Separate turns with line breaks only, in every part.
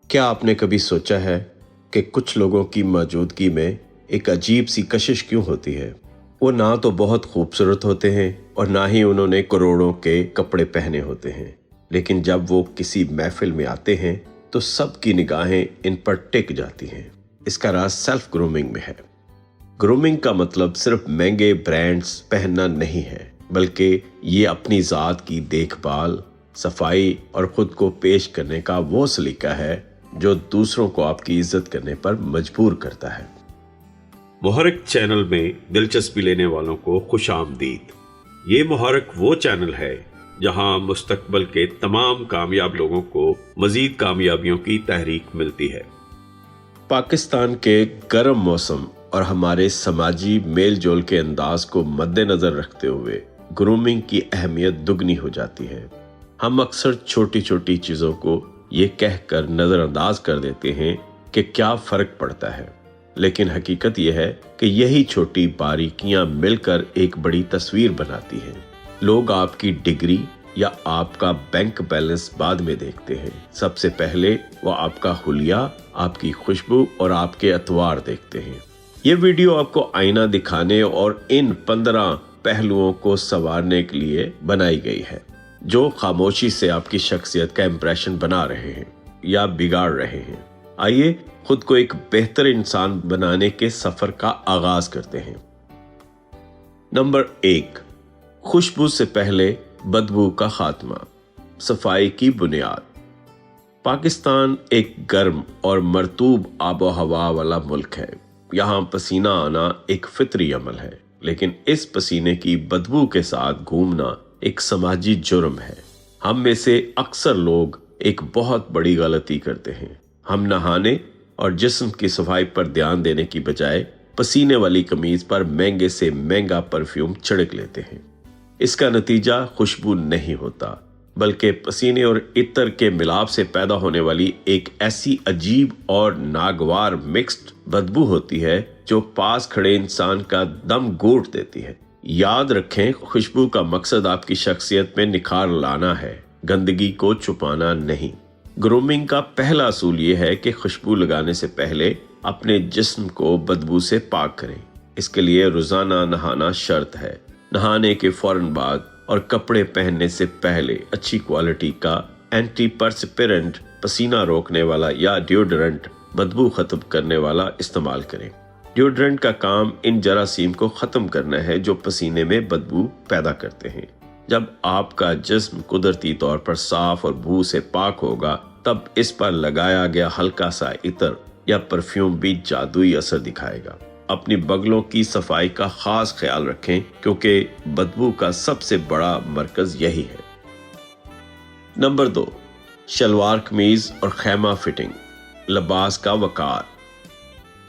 کیا آپ نے کبھی سوچا ہے کہ کچھ لوگوں کی موجودگی میں ایک عجیب سی کشش کیوں ہوتی ہے؟ وہ نہ تو بہت خوبصورت ہوتے ہیں اور نہ ہی انہوں نے کروڑوں کے کپڑے پہنے ہوتے ہیں، لیکن جب وہ کسی محفل میں آتے ہیں تو سب کی نگاہیں ان پر ٹک جاتی ہیں۔ اس کا راز سیلف گرومنگ میں ہے۔ گرومنگ کا مطلب صرف مہنگے برانڈز پہننا نہیں ہے، بلکہ یہ اپنی ذات کی دیکھ بھال، صفائی اور خود کو پیش کرنے کا وہ سلیقہ ہے جو دوسروں کو آپ کی عزت کرنے پر مجبور کرتا ہے۔
محرک چینل میں دلچسپی لینے والوں کو خوش آمدید۔ یہ محرک وہ چینل ہے جہاں مستقبل کے تمام کامیاب لوگوں کو مزید کامیابیوں کی تحریک ملتی ہے۔
پاکستان کے گرم موسم اور ہمارے سماجی میل جول کے انداز کو مد نظر رکھتے ہوئے گرومنگ کی اہمیت دگنی ہو جاتی ہے۔ ہم اکثر چھوٹی چھوٹی چیزوں کو یہ کہہ کر نظر انداز کر دیتے ہیں کہ کیا فرق پڑتا ہے، لیکن حقیقت یہ ہے کہ یہی چھوٹی باریکیاں مل کر ایک بڑی تصویر بناتی ہیں۔ لوگ آپ کی ڈگری یا آپ کا بینک بیلنس بعد میں دیکھتے ہیں، سب سے پہلے وہ آپ کا حلیہ، آپ کی خوشبو اور آپ کے اطوار دیکھتے ہیں۔ یہ ویڈیو آپ کو آئینہ دکھانے اور ان 15 پہلوؤں کو سنوارنے کے لیے بنائی گئی ہے جو خاموشی سے آپ کی شخصیت کا امپریشن بنا رہے ہیں یا بگاڑ رہے ہیں۔ آئیے خود کو ایک بہتر انسان بنانے کے سفر کا آغاز کرتے ہیں۔ نمبر 1، خوشبو سے پہلے بدبو کا خاتمہ، صفائی کی بنیاد۔ پاکستان ایک گرم اور مرطوب آب و ہوا والا ملک ہے۔ یہاں پسینہ آنا ایک فطری عمل ہے، لیکن اس پسینے کی بدبو کے ساتھ گھومنا ایک سماجی جرم ہے۔ ہم میں سے اکثر لوگ ایک بہت بڑی غلطی کرتے ہیں۔ ہم نہانے اور جسم کی صفائی پر دھیان دینے کی بجائے پسینے والی قمیض پر مہنگے سے مہنگا پرفیوم چھڑک لیتے ہیں۔ اس کا نتیجہ خوشبو نہیں ہوتا، بلکہ پسینے اور عطر کے ملاپ سے پیدا ہونے والی ایک ایسی عجیب اور ناگوار مکسڈ بدبو ہوتی ہے جو پاس کھڑے انسان کا دم گھونٹ دیتی ہے۔ یاد رکھیں، خوشبو کا مقصد آپ کی شخصیت میں نکھار لانا ہے، گندگی کو چھپانا نہیں۔ گرومنگ کا پہلا اصول یہ ہے کہ خوشبو لگانے سے پہلے اپنے جسم کو بدبو سے پاک کریں۔ اس کے لیے روزانہ نہانا شرط ہے۔ نہانے کے فوراً بعد اور کپڑے پہننے سے پہلے اچھی کوالٹی کا اینٹی پرسپیرنٹ، پسینہ روکنے والا یا ڈیوڈرنٹ، بدبو ختم کرنے والا استعمال کریں۔ ڈیوڈرنٹ کا کام ان جراثیم کو ختم کرنا ہے جو پسینے میں بدبو پیدا کرتے ہیں۔ جب آپ کا جسم قدرتی طور پر صاف اور بو سے پاک ہوگا، تب اس پر لگایا گیا ہلکا سا عطر یا پرفیوم بھی جادوئی اثر دکھائے گا۔ اپنی بغلوں کی صفائی کا خاص خیال رکھیں، کیونکہ بدبو کا سب سے بڑا مرکز یہی ہے۔ نمبر 2، شلوار قمیض اور خیمہ فٹنگ، لباس کا وقار۔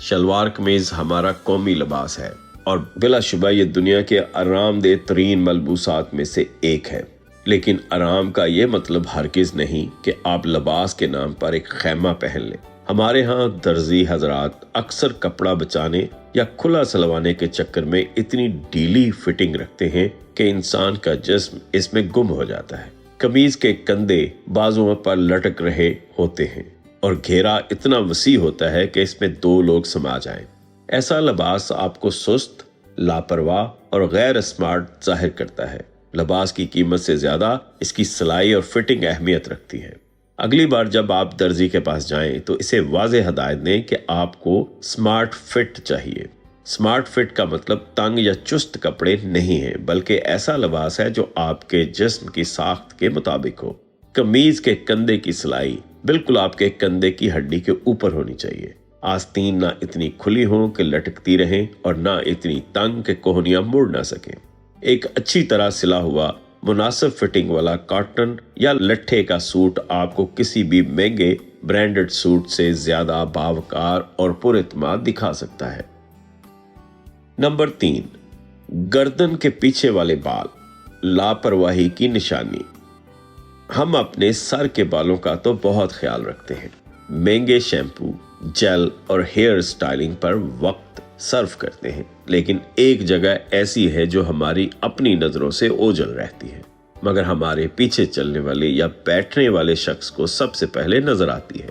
شلوار قمیض ہمارا قومی لباس ہے اور بلا شبہ یہ دنیا کے آرام دہ ترین ملبوسات میں سے ایک ہے، لیکن آرام کا یہ مطلب ہرگز نہیں کہ آپ لباس کے نام پر ایک خیمہ پہن لیں۔ ہمارے ہاں درزی حضرات اکثر کپڑا بچانے یا کھلا سلوانے کے چکر میں اتنی ڈھیلی فٹنگ رکھتے ہیں کہ انسان کا جسم اس میں گم ہو جاتا ہے۔ قمیض کے کندھے بازوؤں پر لٹک رہے ہوتے ہیں اور گھیرا اتنا وسیع ہوتا ہے کہ اس میں 2 لوگ سما جائیں۔ ایسا لباس آپ کو سست، لاپرواہ اور غیر اسمارٹ ظاہر کرتا ہے۔ لباس کی قیمت سے زیادہ اس کی سلائی اور فٹنگ اہمیت رکھتی ہے۔ اگلی بار جب آپ درزی کے پاس جائیں تو اسے واضح ہدایت دیں کہ آپ کو سمارٹ فٹ چاہیے۔ سمارٹ فٹ کا مطلب تنگ یا چست کپڑے نہیں ہیں، بلکہ ایسا لباس ہے جو آپ کے جسم کی ساخت کے مطابق ہو۔ قمیض کے کندھے کی سلائی بالکل آپ کے کندھے کی ہڈی کے اوپر ہونی چاہیے۔ آستین نہ اتنی کھلی ہوں کہ لٹکتی رہیں اور نہ اتنی تنگ کہ کوہنیاں مڑ نہ سکیں۔ ایک اچھی طرح سلا ہوا مناسب فٹنگ والا کاٹن یا لٹھے کا سوٹ آپ کو کسی بھی مہنگے برانڈڈ سوٹ سے زیادہ باوقار اور پر اعتماد دکھا سکتا ہے۔ نمبر 3، گردن کے پیچھے والے بال، لاپرواہی کی نشانی۔ ہم اپنے سر کے بالوں کا تو بہت خیال رکھتے ہیں، مہنگے شیمپو، جیل اور ہیئر سٹائلنگ پر وقت صرف کرتے ہیں، لیکن ایک جگہ ایسی ہے جو ہماری اپنی نظروں سے اوجھل رہتی ہے، مگر ہمارے پیچھے چلنے والے یا بیٹھنے والے شخص کو سب سے پہلے نظر آتی ہے۔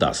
10,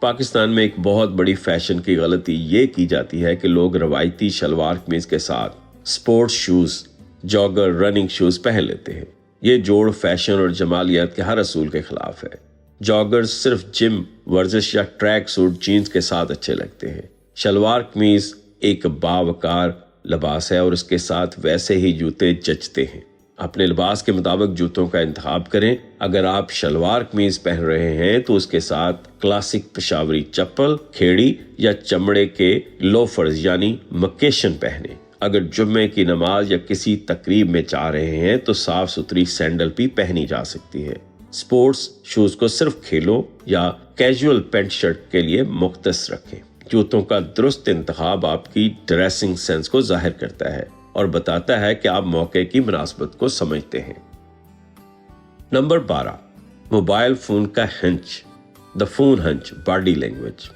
پاکستان میں ایک بہت بڑی فیشن کی غلطی یہ کی جاتی ہے کہ لوگ روایتی شلوار قمیض کے ساتھ سپورٹس شوز، جاگر، رننگ شوز پہن لیتے ہیں۔ یہ جوڑ فیشن اور جمالیات کے ہر اصول کے خلاف ہے۔ جاگرز صرف جم، ورزش یا ٹریک سوٹ جینز کے ساتھ اچھے لگتے ہیں۔ شلوار قمیض ایک باوقار لباس ہے اور اس کے ساتھ ویسے ہی جوتے جچتے ہیں۔ اپنے لباس کے مطابق جوتوں کا انتخاب کریں۔ اگر آپ شلوار قمیض پہن رہے ہیں تو اس کے ساتھ کلاسک پشاوری چپل، کھیڑی یا چمڑے کے لوفرز یعنی مکیشن پہنیں۔ اگر جمعے کی نماز یا کسی تقریب میں جا رہے ہیں تو صاف ستھری سینڈل بھی پہنی جا سکتی ہے۔ سپورٹس شوز کو صرف کھیلوں یا کیجول پینٹ شرٹ کے لیے مختص رکھیں۔ جوتوں کا درست انتخاب آپ کی ڈریسنگ سینس کو ظاہر کرتا ہے اور بتاتا ہے کہ آپ موقع کی مناسبت کو سمجھتے ہیں۔ نمبر 12، موبائل فون کا ہنچ، دا فون ہنچ، باڈی لینگویج۔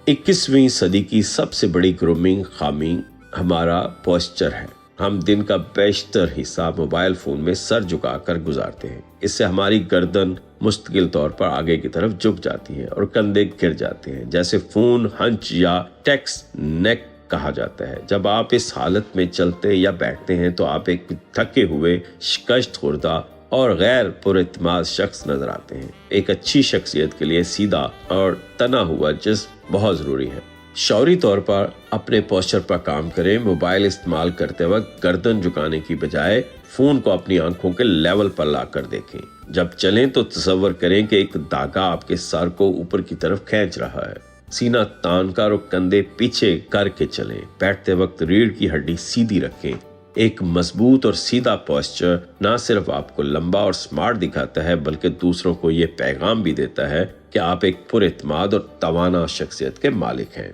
21ویں صدی کی سب سے بڑی گرومنگ خامی ہمارا پوسچر ہے۔ ہم دن کا بیشتر حصہ موبائل فون میں سر جھکا کر گزارتے ہیں۔ اس سے ہماری گردن مستقل طور پر آگے کی طرف جھک جاتی ہے اور کندھے گر جاتے ہیں، جیسے فون ہنچ یا ٹیکس نیک کہا جاتا ہے۔ جب آپ اس حالت میں چلتے یا بیٹھتے ہیں تو آپ ایک تھکے ہوئے، شکست خوردہ اور غیر پر اعتماد شخص نظر آتے ہیں۔ ایک اچھی شخصیت کے لیے سیدھا اور تنا ہوا جسم بہت ضروری ہے۔ شعوری طور پر اپنے پوسچر پر کام کریں۔ موبائل استعمال کرتے وقت گردن جھکانے کی بجائے فون کو اپنی آنکھوں کے لیول پر لا کر دیکھیں۔ جب چلیں تو تصور کریں کہ ایک دھاگا آپ کے سر کو اوپر کی طرف کھینچ رہا ہے۔ سینہ تان کر اور کندھے پیچھے کر کے چلیں۔ بیٹھتے وقت ریڑھ کی ہڈی سیدھی رکھیں۔ ایک مضبوط اور سیدھا پوسچر نہ صرف آپ کو لمبا اور سمارٹ دکھاتا ہے بلکہ دوسروں کو یہ پیغام بھی دیتا ہے کہ آپ ایک پر اعتماد اور توانا شخصیت کے مالک ہیں۔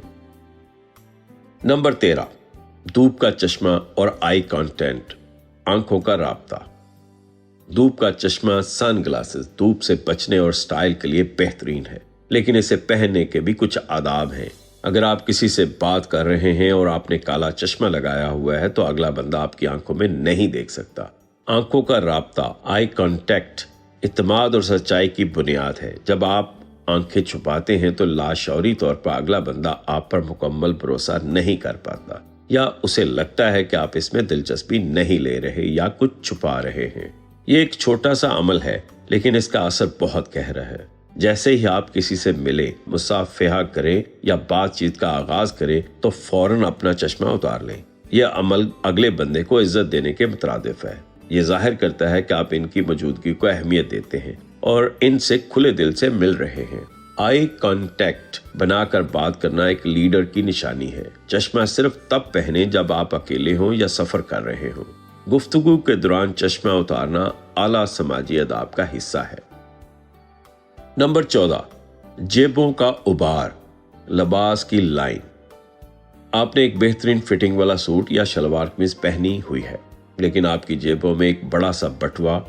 نمبر 13، دھوپ کا چشمہ اور آئی کانٹیکٹ، آنکھوں کا رابطہ۔ دھوپ کا چشمہ، سن گلاسز، دھوپ سے بچنے اور سٹائل کے لیے بہترین ہے، لیکن اسے پہننے کے بھی کچھ آداب ہیں۔ اگر آپ کسی سے بات کر رہے ہیں اور آپ نے کالا چشمہ لگایا ہوا ہے تو اگلا بندہ آپ کی آنکھوں میں نہیں دیکھ سکتا۔ آنکھوں کا رابطہ، آئی کانٹیکٹ، اعتماد اور سچائی کی بنیاد ہے۔ جب آپ آنکھیں چھپاتے ہیں تو لاشعوری طور پر اگلا بندہ آپ پر مکمل بھروسہ نہیں کر پاتا، یا اسے لگتا ہے کہ آپ اس میں دلچسپی نہیں لے رہے یا کچھ چھپا رہے ہیں۔ یہ ایک چھوٹا سا عمل ہے لیکن اس کا اثر بہت گہرا ہے۔ جیسے ہی آپ کسی سے ملیں، مصافحہ کریں یا بات چیت کا آغاز کریں تو فوراً اپنا چشمہ اتار لیں۔ یہ عمل اگلے بندے کو عزت دینے کے مترادف ہے۔ یہ ظاہر کرتا ہے کہ آپ ان کی موجودگی کو اہمیت دیتے ہیں اور ان سے کھلے دل سے مل رہے ہیں۔ آئی کانٹیکٹ بنا کر بات کرنا ایک لیڈر کی نشانی ہے۔ چشمہ صرف تب پہنیں جب آپ اکیلے ہوں یا سفر کر رہے ہوں۔ گفتگو کے دوران چشمہ اتارنا اعلیٰ سماجی آداب کا حصہ ہے۔ نمبر 14، جیبوں کا ابھار، لباس کی لائن۔ آپ نے ایک بہترین فٹنگ والا سوٹ یا شلوار قمیض پہنی ہوئی ہے لیکن آپ کی جیبوں میں ایک بڑا سا بٹوا،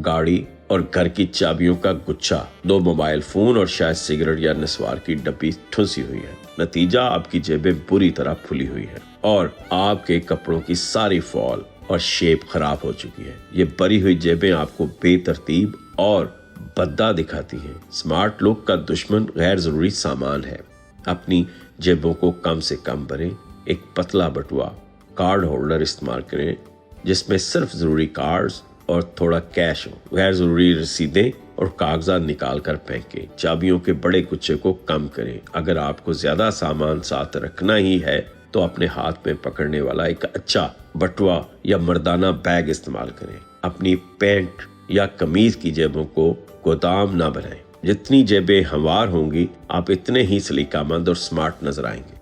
گاڑی اور گھر کی چابیوں کا گچھا، 2 موبائل فون اور شاید سگریٹ یا نسوار کی ڈبی ٹھنسی ہوئی ہے۔ نتیجہ، آپ کی جیبیں بری طرح پھلی ہوئی ہیں اور آپ کے کپڑوں کی ساری فال اور شیپ خراب ہو چکی ہے۔ یہ بری ہوئی جیبیں آپ کو بے ترتیب اور بددہ دکھاتی ہیں۔ سمارٹ لک کا دشمن غیر ضروری سامان ہے۔ اپنی جیبوں کو کم سے کم بھریں۔ ایک پتلا بٹوا، کارڈ ہولڈر استعمال کریں جس میں صرف ضروری کارڈز اور تھوڑا کیش ہو۔ غیر ضروری رسیدیں اور کاغذات نکال کر پھینکیں۔ چابیوں کے بڑے گچھے کو کم کریں۔ اگر آپ کو زیادہ سامان ساتھ رکھنا ہی ہے تو اپنے ہاتھ میں پکڑنے والا ایک اچھا بٹوا یا مردانہ بیگ استعمال کریں۔ اپنی پینٹ یا قمیض کی جیبوں کو گودام نہ بنائیں۔ جتنی جیبیں ہموار ہوں گی آپ اتنے ہی سلیقہ مند اور سمارٹ نظر آئیں گے۔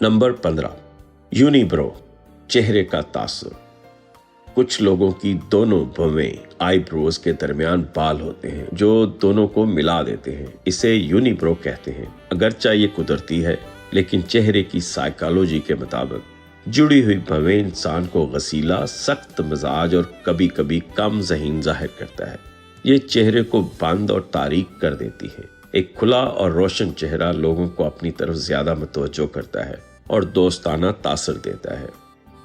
نمبر 15، یونیبرو، چہرے کا تاثر۔ کچھ لوگوں کی دونوں بھویں آئی بروز کے درمیان بال ہوتے ہیں جو دونوں کو ملا دیتے ہیں۔ اسے یونیبرو کہتے ہیں۔ اگرچہ یہ قدرتی ہے لیکن چہرے کی سائیکالوجی کے مطابق جڑی ہوئی بھویں انسان کو غسیلا، سخت مزاج اور کبھی کبھی کم ذہین ظاہر کرتا ہے۔ یہ چہرے کو بند اور تاریک کر دیتی ہے۔ ایک کھلا اور روشن چہرہ لوگوں کو اپنی طرف زیادہ متوجہ کرتا ہے اور دوستانہ تاثر دیتا ہے۔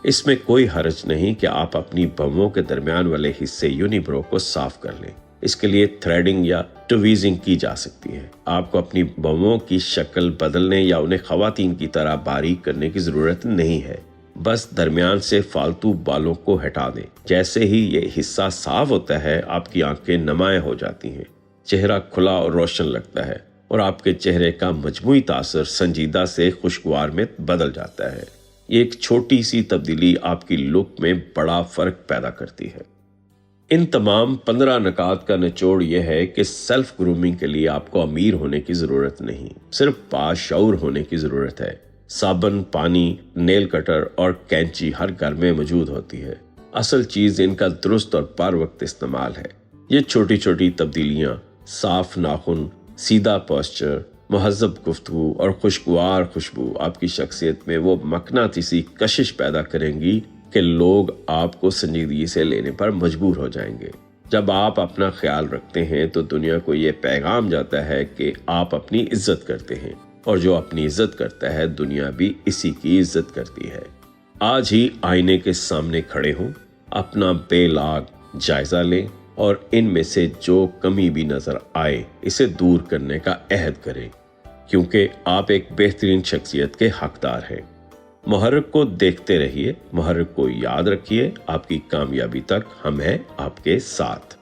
اس میں کوئی حرج نہیں کہ آپ اپنی بھووں کے درمیان والے حصے یونیبرو کو صاف کر لیں۔ اس کے لیے تھریڈنگ یا ٹویزنگ کی جا سکتی ہے۔ آپ کو اپنی بووں کی شکل بدلنے یا انہیں خواتین کی طرح باریک کرنے کی ضرورت نہیں ہے، بس درمیان سے فالتو بالوں کو ہٹا دیں۔ جیسے ہی یہ حصہ صاف ہوتا ہے، آپ کی آنکھیں نمایاں ہو جاتی ہیں، چہرہ کھلا اور روشن لگتا ہے، اور آپ کے چہرے کا مجموعی تاثر سنجیدہ سے خوشگوار میں بدل جاتا ہے۔ یہ ایک چھوٹی سی تبدیلی آپ کی لک میں بڑا فرق پیدا کرتی ہے۔ ان تمام 15 نکات کا نچوڑ یہ ہے کہ سیلف گرومنگ کے لیے آپ کو امیر ہونے کی ضرورت نہیں، صرف باشعور ہونے کی ضرورت ہے۔ صابن، پانی، نیل کٹر اور کینچی ہر گھر میں موجود ہوتی ہے۔ اصل چیز ان کا درست اور بر وقت استعمال ہے۔ یہ چھوٹی چھوٹی تبدیلیاں، صاف ناخن، سیدھا پوسچر، مہذب گفتگو اور خوشگوار خوشبو آپ کی شخصیت میں وہ مقناطیسی کشش پیدا کریں گی کہ لوگ آپ کو سنجیدگی سے لینے پر مجبور ہو جائیں گے۔ جب آپ اپنا خیال رکھتے ہیں تو دنیا کو یہ پیغام جاتا ہے کہ آپ اپنی عزت کرتے ہیں، اور جو اپنی عزت کرتا ہے دنیا بھی اسی کی عزت کرتی ہے۔ آج ہی آئینے کے سامنے کھڑے ہوں، اپنا بے لاگ جائزہ لیں اور ان میں سے جو کمی بھی نظر آئے اسے دور کرنے کا عہد کریں، کیونکہ آپ ایک بہترین شخصیت کے حقدار ہیں۔ محرک کو دیکھتے رہیے، محرک کو یاد رکھیے، آپ کی کامیابی تک ہم ہیں آپ کے ساتھ۔